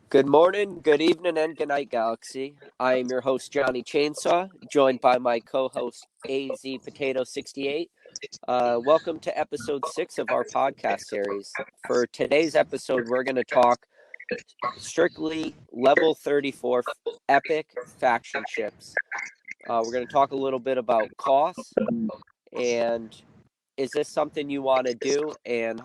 Good morning, good evening, and good night, Galaxy. I am your host, JohnyChainsaw, joined by my co-host, AZPotato68. Welcome to episode 6 of our podcast series. For today's episode, we're going to talk strictly level 34 epic faction ships. We're going to talk a little bit about costs and is this something you want to do, and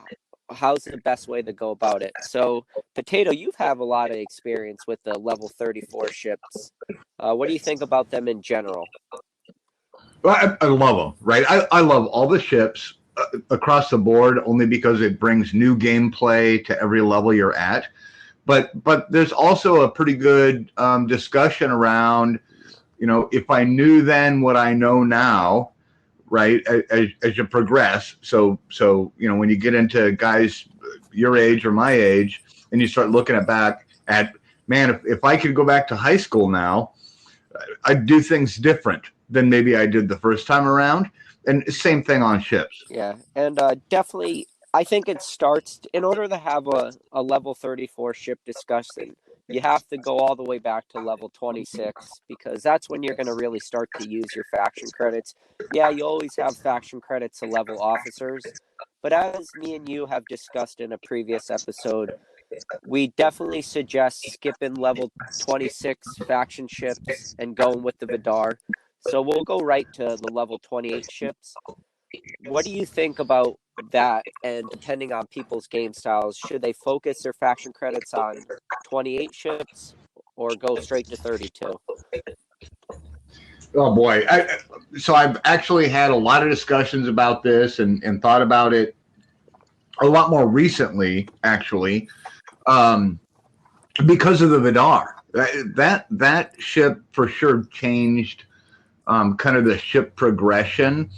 how's the best way to go about it? So, Potato, you have a lot of experience with the level 34 ships. What do you think about them in general? Well, I love them, right? I love all the ships across the board only because it brings new gameplay to every level you're at. But there's also a pretty good discussion around, if I knew then what I know now, right, as you progress. So when you get into guys your age or my age and you start looking back at, man, if I could go back to high school now, I'd do things different than maybe I did the first time around. And same thing on ships. Yeah, and definitely, I think it starts, in order to have a level 34 ship discussion, you have to go all the way back to level 26, because that's when you're going to really start to use your faction credits. Yeah, you always have faction credits to level officers, but as me and you have discussed in a previous episode, we definitely suggest skipping level 26 faction ships and going with the Vidar. So we'll go right to the level 28 ships. What do you think about that? And depending on people's game styles, should they focus their faction credits on 28 ships or go straight to 32? Oh boy. So I've actually had a lot of discussions about this and thought about it a lot more recently, actually, because of the Vidar. That ship for sure changed kind of the ship progression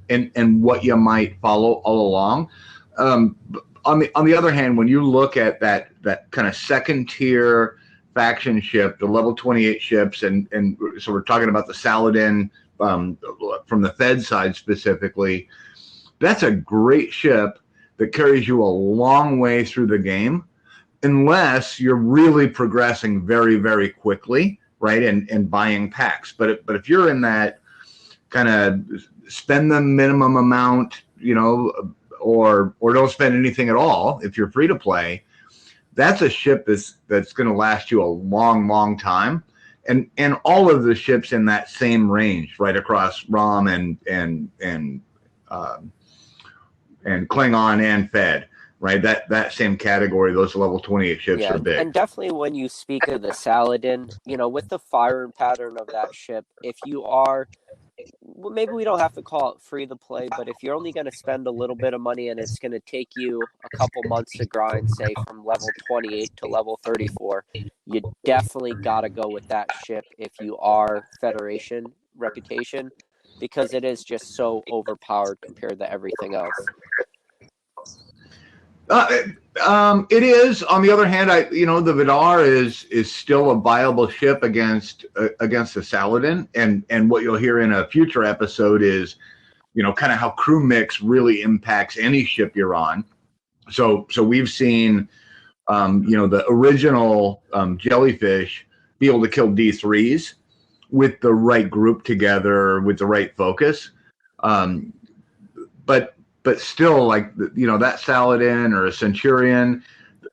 and what you might follow all along. On the other hand, when you look at that kind of second tier faction ship, the level 28 ships, and so we're talking about the Saladin from the Fed side specifically, that's a great ship that carries you a long way through the game, unless you're really progressing very, very quickly, right, and buying packs. But if you're in that kind of spend the minimum amount, or don't spend anything at all if you're free to play, that's a ship that's going to last you a long, long time. And all of the ships in that same range, right across ROM and Klingon and Fed, right? That same category, those level 28 ships are big. And definitely when you speak of the Saladin, with the firing pattern of that ship, if you are, well, maybe we don't have to call it free to play, but if you're only going to spend a little bit of money and it's going to take you a couple months to grind, say from level 28 to level 34, you definitely got to go with that ship if you are Federation reputation, because it is just so overpowered compared to everything else. It is. On the other hand, the Vidar is still a viable ship against the Saladin, and what you'll hear in a future episode is, kind of how crew mix really impacts any ship you're on. So we've seen, the original Jellyfish be able to kill D3s with the right group together, with the right focus, but still, like, that Saladin or a Centurion,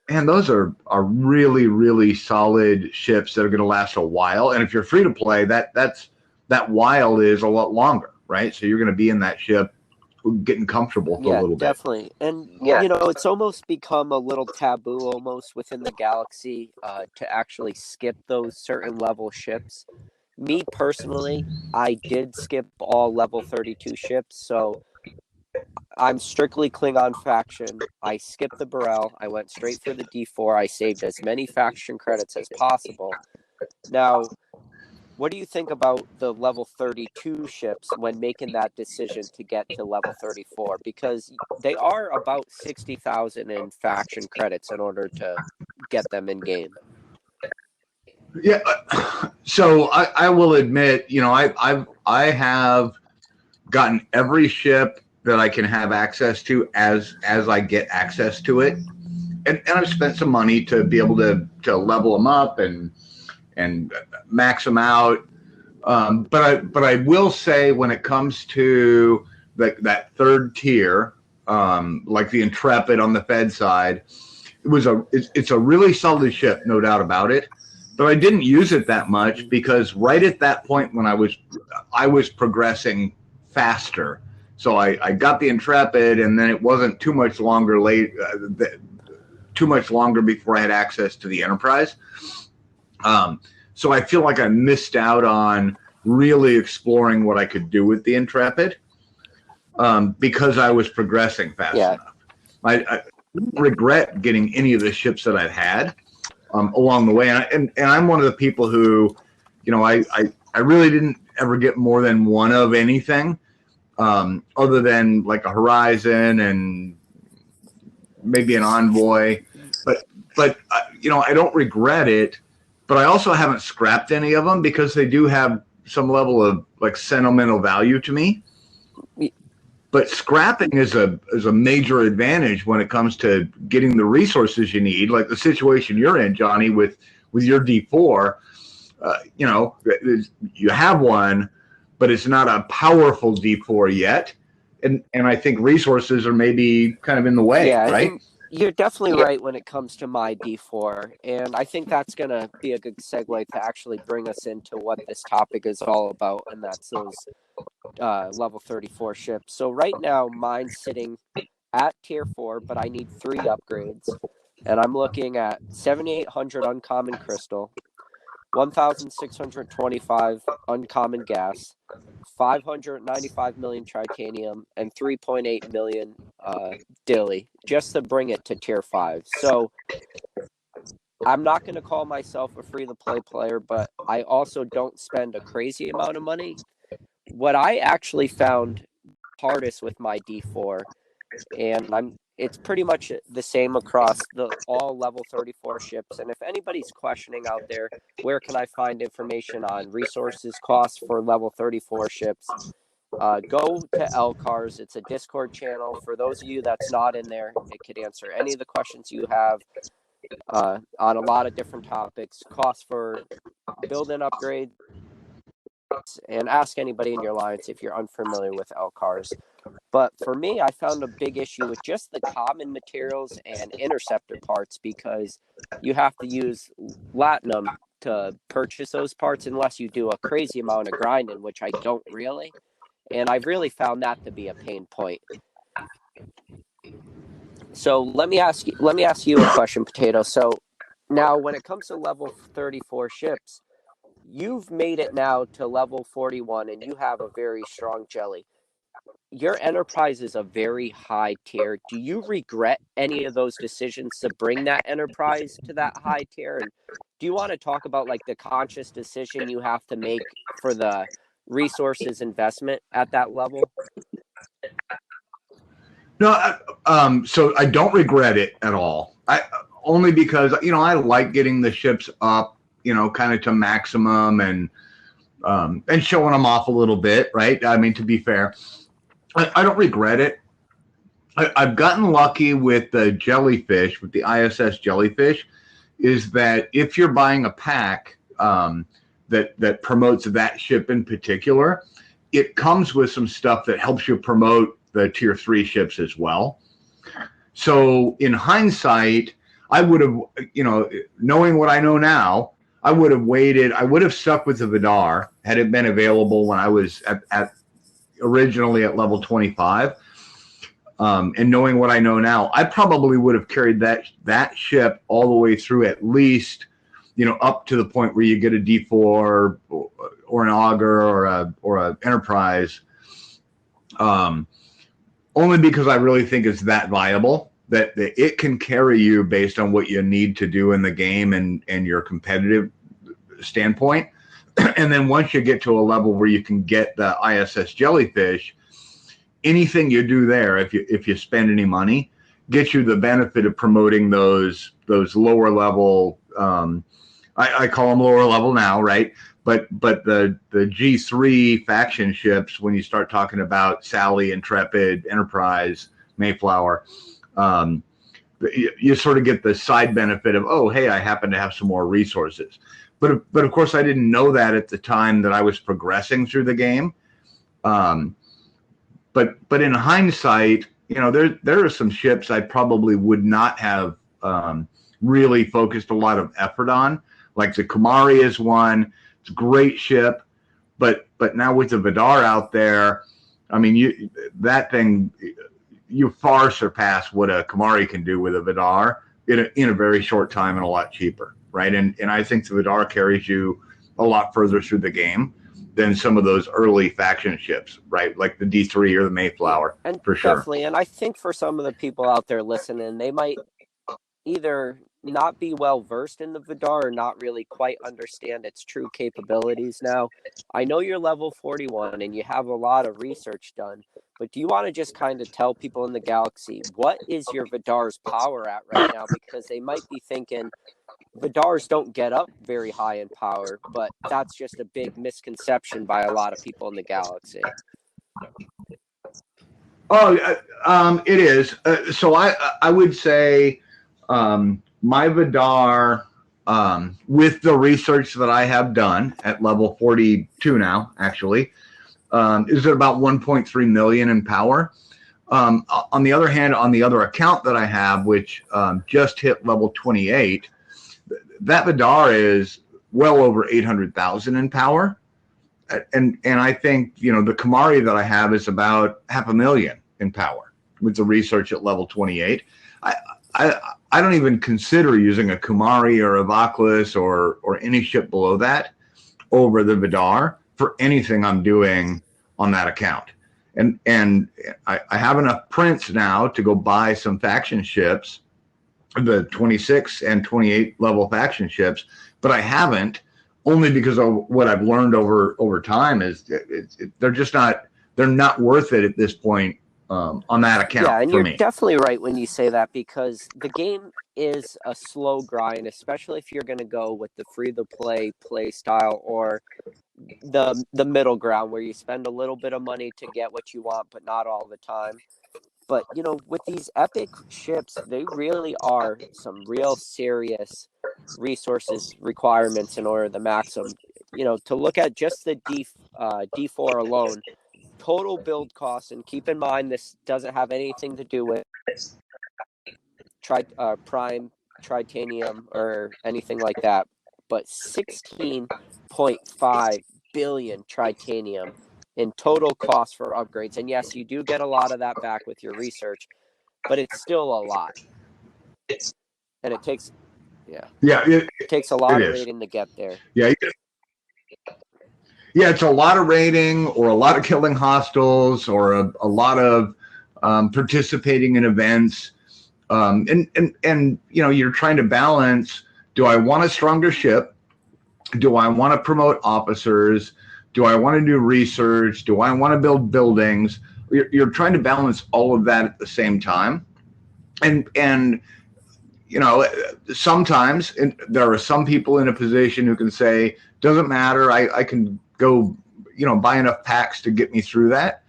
and those are really, really solid ships that are going to last a while. And if you're free to play, that while is a lot longer, right? So you're going to be in that ship getting comfortable for a little bit. Definitely. And, it's almost become a little taboo almost within the galaxy to actually skip those certain level ships. Me personally, I did skip all level 32 ships, so I'm strictly Klingon faction. I skipped the Burrell. I went straight for the D4. I saved as many faction credits as possible. Now, what do you think about the level 32 ships when making that decision to get to level 34? Because they are about 60,000 in faction credits in order to get them in game. Yeah. So I will admit, I have gotten every ship that I can have access to as I get access to it. and I've spent some money to be able to level them up and max them out. But I will say when it comes to that third tier, like the Intrepid on the Fed side, it's a really solid ship, no doubt about it. But I didn't use it that much because right at that point when I was progressing faster. So I got the Intrepid, and then it wasn't too much longer before I had access to the Enterprise. So I feel like I missed out on really exploring what I could do with the Intrepid because I was progressing fast enough. I regret getting any of the ships that I've had along the way, and I'm one of the people who, I really didn't ever get more than one of anything, other than like a Horizon and maybe an Envoy, but I don't regret it. But I also haven't scrapped any of them because they do have some level of like sentimental value to me. But scrapping is a major advantage when it comes to getting the resources you need, like the situation you're in, Johnny, with your D4. You have one, but it's not a powerful D4 yet, and I think resources are maybe kind of in the way, right? You're definitely right when it comes to my D4, and I think that's going to be a good segue to actually bring us into what this topic is all about, and that's those level 34 ships. So right now, mine's sitting at tier 4, but I need 3 upgrades, and I'm looking at 7,800 uncommon crystal, 1,625 uncommon gas, 595 million titanium, and 3.8 million dilly, just to bring it to tier 5. So I'm not going to call myself a free-to-play player, but I also don't spend a crazy amount of money. What I actually found hardest with my D4, and it's pretty much the same across all level 34 ships. And if anybody's questioning out there, where can I find information on resources costs for level 34 ships? Go to LCARS. It's a Discord channel. For those of you that's not in there, it could answer any of the questions you have on a lot of different topics. Costs for build-in upgrades, and ask anybody in your alliance if you're unfamiliar with LCARS. But for me, I found a big issue with just the common materials and interceptor parts because you have to use Latinum to purchase those parts unless you do a crazy amount of grinding, which I don't really. And I've really found that to be a pain point. So let me ask you a question, Potato. So now when it comes to level 34 ships, you've made it now to level 41 and you have a very strong jelly. Your Enterprise is a very high tier. Do you regret any of those decisions to bring that Enterprise to that high tier? And do you want to talk about like the conscious decision you have to make for the resources investment at that level? No, so I don't regret it at all. Only because I like getting the ships up, kind of to maximum and showing them off a little bit, right? I mean, to be fair, I don't regret it. I've gotten lucky with the jellyfish, with the ISS jellyfish, is that if you're buying a pack that promotes that ship in particular, it comes with some stuff that helps you promote the tier 3 ships as well. So in hindsight, I would have, knowing what I know now, I would have waited. I would have stuck with the Vidar had it been available when I was originally at level 25. And knowing what I know now, I probably would have carried that ship all the way through, at least, up to the point where you get a D4 or an Augur or a Enterprise. Only because I really think it's that viable that it can carry you based on what you need to do in the game and your competitive standpoint. And then once you get to a level where you can get the ISS jellyfish, anything you do there, if you spend any money, gets you the benefit of promoting those lower level. I call them lower level now, right? But the G3 faction ships, when you start talking about Sally, Intrepid, Enterprise, Mayflower, you sort of get the side benefit of, oh, hey, I happen to have some more resources. But of course, I didn't know that at the time that I was progressing through the game. But in hindsight, there are some ships I probably would not have really focused a lot of effort on. Like the Kumari is one. It's a great ship, but now with the Vidar out there, I mean, you far surpass what a Kumari can do with a Vidar in a very short time and a lot cheaper, right? And I think the Vidar carries you a lot further through the game than some of those early faction ships, right? Like the D3 or the Mayflower, and for sure. Definitely, and I think for some of the people out there listening, they might either not be well versed in the Vidar or not really quite understand its true capabilities now. I know you're level 41 and you have a lot of research done, but do you want to just kind of tell people in the galaxy, what is your Vidar's power at right now? Because they might be thinking Vidars don't get up very high in power, but that's just a big misconception by a lot of people in the galaxy. Oh, it is. So I would say my Vidar, with the research that I have done at level 42 now, actually, is at about 1.3 million in power. On the other hand, on the other account that I have, which just hit level 28, that Vidar is well over 800,000 in power. And I think, the Kumari that I have is about 500,000 in power with the research at level 28. I don't even consider using a Kumari or a Vaclaus or any ship below that over the Vidar for anything I'm doing on that account. And I have enough prints now to go buy some faction ships, the 26 and 28 level faction ships, but I haven't, only because of what I've learned over time is they're not worth it at this point on that account. Yeah, and for you're me. definitely right when you say that, because the game is a slow grind, especially if you're going to go with the free-to-play play style or the middle ground where you spend a little bit of money to get what you want, but not all the time. But, with these epic ships, they really are some real serious resources requirements in order to max them. To look at just the D4 alone, total build costs, and keep in mind this doesn't have anything to do with prime titanium or anything like that, but 16.5 billion titanium in total cost for upgrades. And yes, you do get a lot of that back with your research, but it's still a lot. And it takes it takes a lot of rating to get there. Yeah, it's a lot of rating, or a lot of killing hostiles, or a lot of participating in events. And you're trying to balance, do I want a stronger ship? Do I want to promote officers? Do I want to do research? Do I want to build buildings? You're trying to balance all of that at the same time. And sometimes there are some people in a position who can say, doesn't matter, I can go, buy enough packs to get me through that.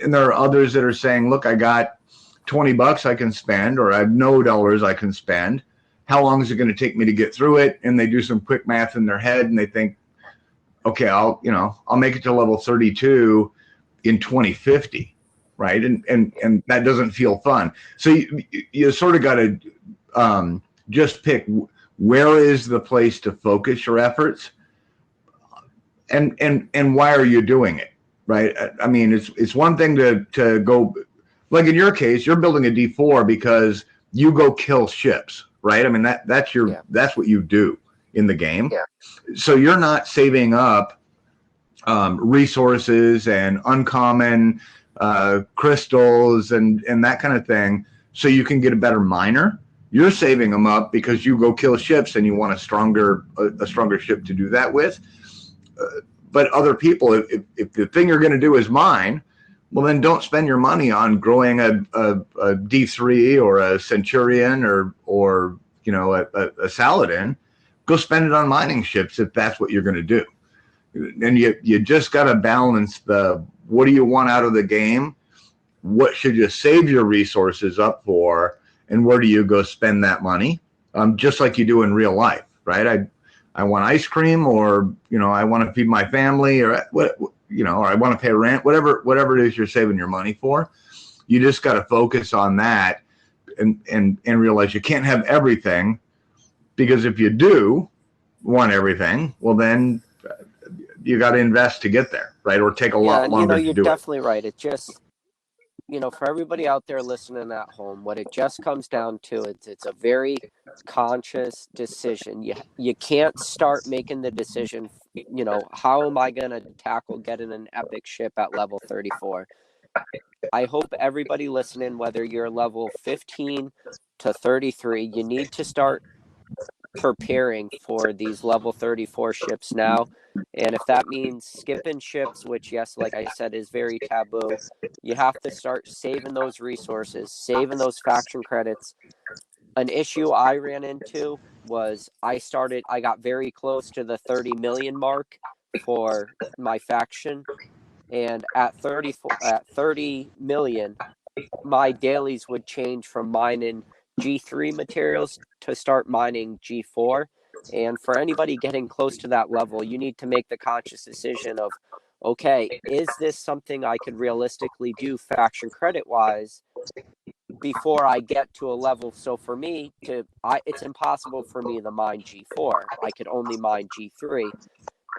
And there are others that are saying, look, I got $20 I can spend, or I have no dollars I can spend. How long is it going to take me to get through it? And they do some quick math in their head and they think, okay, I'll make it to level 32 in 2050, right? And that doesn't feel fun. So you sort of got to just pick where is the place to focus your efforts, and why are you doing it, right? I mean, it's one thing to go, like in your case, you're building a D4 because you go kill ships, right? I mean, that's what you do in the game. Yeah. So you're not saving up resources and uncommon crystals and that kind of thing so you can get a better miner. You're saving them up because you go kill ships and you want a stronger ship to do that with. But other people, if the thing you're going to do is mine, well, then don't spend your money on growing a D3 or a Centurion or a Saladin. Go spend it on mining ships if that's what you're going to do. And you just got to balance what do you want out of the game? What should you save your resources up for? and where do you go spend that money, just like you do in real life, right? I want ice cream, or I want to feed my family, or what, or I want to pay rent, whatever it is you're saving your money for. You just got to focus on that and realize you can't have everything, because if you do want everything, well, then you got to invest to get there, right? Or take a lot longer to do it. You're definitely right. It just, for everybody out there listening at home, what it just comes down to, it's a very conscious decision. You can't start making the decision, how am I going to tackle getting an epic ship at level 34? I hope everybody listening, whether you're level 15 to 33, you need to start preparing for these level 34 ships now. And if that means skipping ships, which, yes, like I said, is very taboo, you have to start saving those resources, saving those faction credits. An issue I ran into was I got very close to the 30 million mark for my faction. And at 30 million, my dailies would change from mining G3 materials to start mining G4. And for anybody getting close to that level, you need to make the conscious decision of, okay, is this something I could realistically do faction credit wise before I get to a level? So for me it's impossible for me to mine G4. I could only mine G3.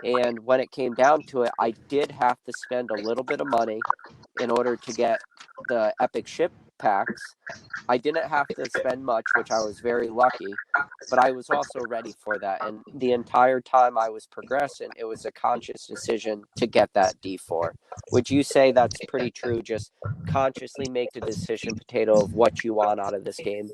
And when it came down to it, I did have to spend a little bit of money in order to get the epic ship packs. I didn't have to spend much, which I was very lucky, but I was also ready for that. And the entire time I was progressing, it was a conscious decision to get that D4. Would you say that's pretty true? Just consciously make the decision, Potato, of what you want out of this game?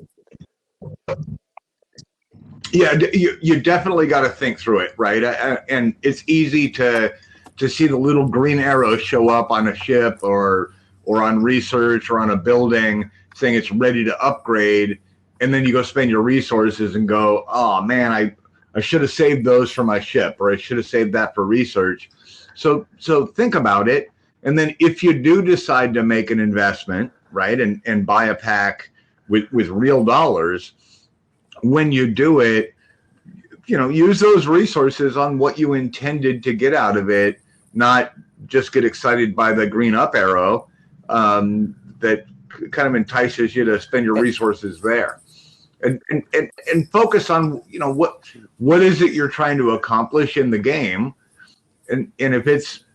Yeah, you definitely got to think through it, right? And it's easy to see the little green arrows show up on a ship or on research or on a building saying it's ready to upgrade, and then you go spend your resources and go, oh man, I should have saved those for my ship, or I should have saved that for research. So think about it, and then if you do decide to make an investment, right, and buy a pack with real dollars, when you do it, use those resources on what you intended to get out of it, not just get excited by the green up arrow that kind of entices you to spend your resources there. And focus on, what is it you're trying to accomplish in the game. And if it's,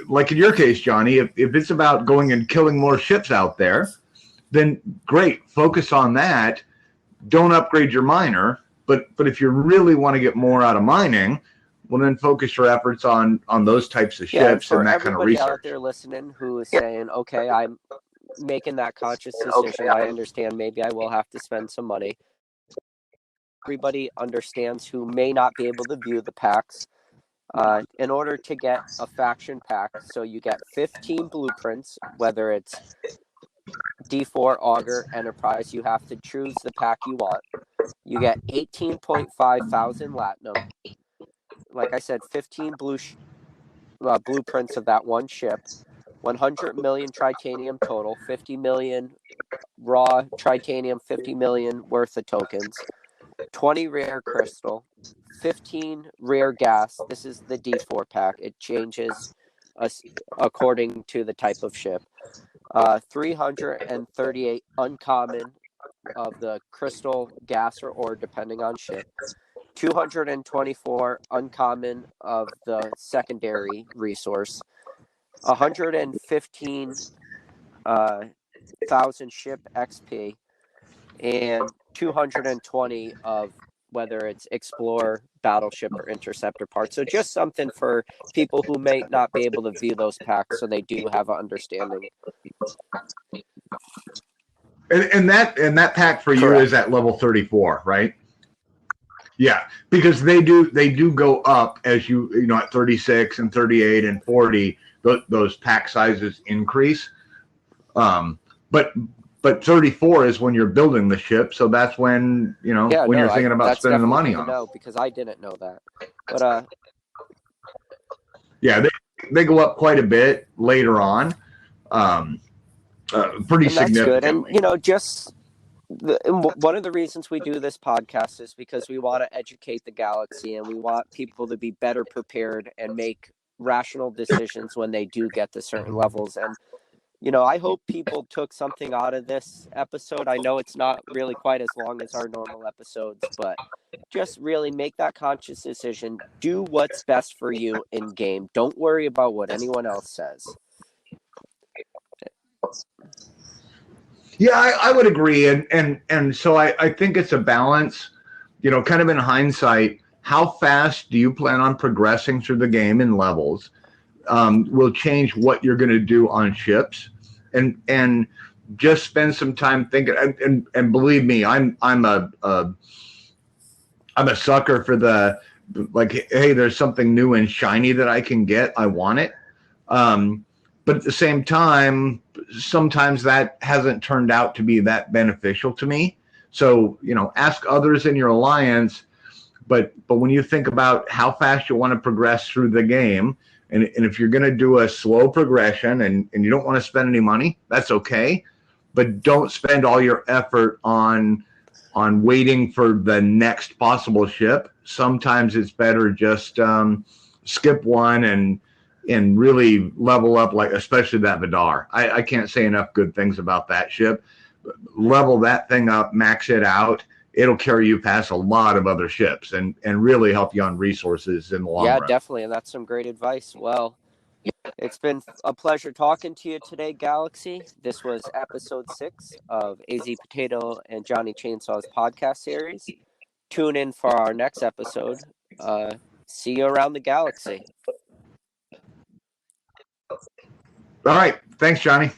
like in your case, Johnny, if it's about going and killing more ships out there, then great, focus on that. Don't upgrade your miner, but if you really want to get more out of mining, well, then focus your efforts on those types of ships and that kind of research. For everybody out there listening who is saying, okay, I'm making that conscious decision, I understand maybe I will have to spend some money. Everybody understands who may not be able to view the packs. In order to get a faction pack, so you get 15 blueprints, whether it's D4, Augur, Enterprise, you have to choose the pack you want. You get 18.5 thousand Latinum. Like I said, 15 blueprints of that one ship. 100 million titanium total, 50 million raw titanium, 50 million worth of tokens. 20 rare crystal, 15 rare gas. This is the D4 pack. It changes according to the type of ship. 338 uncommon of the crystal, gas, or ore, depending on ship. 224 uncommon of the secondary resource. 115,000 ship XP, and 220 of whether it's explorer, battleship, or interceptor parts. So just something for people who may not be able to view those packs, so they do have an understanding. And that pack for you is at level 34, right? Yeah, because they do go up as you at 36 and 38 and 40. Those pack sizes increase. But 34 is when you're building the ship, so that's when you're thinking about spending the money on it. Because I didn't know that. But yeah, they go up quite a bit later on. Pretty significantly. That's good. And just One of the reasons we do this podcast is because we want to educate the galaxy, and we want people to be better prepared and make rational decisions when they do get to certain levels. And I hope people took something out of this episode. I know it's not really quite as long as our normal episodes, but just really make that conscious decision. Do what's best for you in game. Don't worry about what anyone else says. Yeah, I would agree, and so I think it's a balance. Kind of in hindsight, how fast do you plan on progressing through the game in levels? Will change what you're going to do on ships, and just spend some time thinking. And believe me, I'm a sucker for the, like, hey, there's something new and shiny that I can get. I want it. But at the same time, sometimes that hasn't turned out to be that beneficial to me. So, ask others in your alliance. But when you think about how fast you want to progress through the game, and if you're going to do a slow progression and you don't want to spend any money, that's okay. But don't spend all your effort on waiting for the next possible ship. Sometimes it's better just skip one and really level up, like especially that Vidar. I can't say enough good things about that ship. Level that thing up, max it out. It'll carry you past a lot of other ships and really help you on resources in the long run. Yeah, definitely, and that's some great advice. Well, it's been a pleasure talking to you today, Galaxy. This was episode 6 of AZPotato and Johnny Chainsaw's podcast series. Tune in for our next episode. See you around the galaxy. All right. Thanks, Johnny.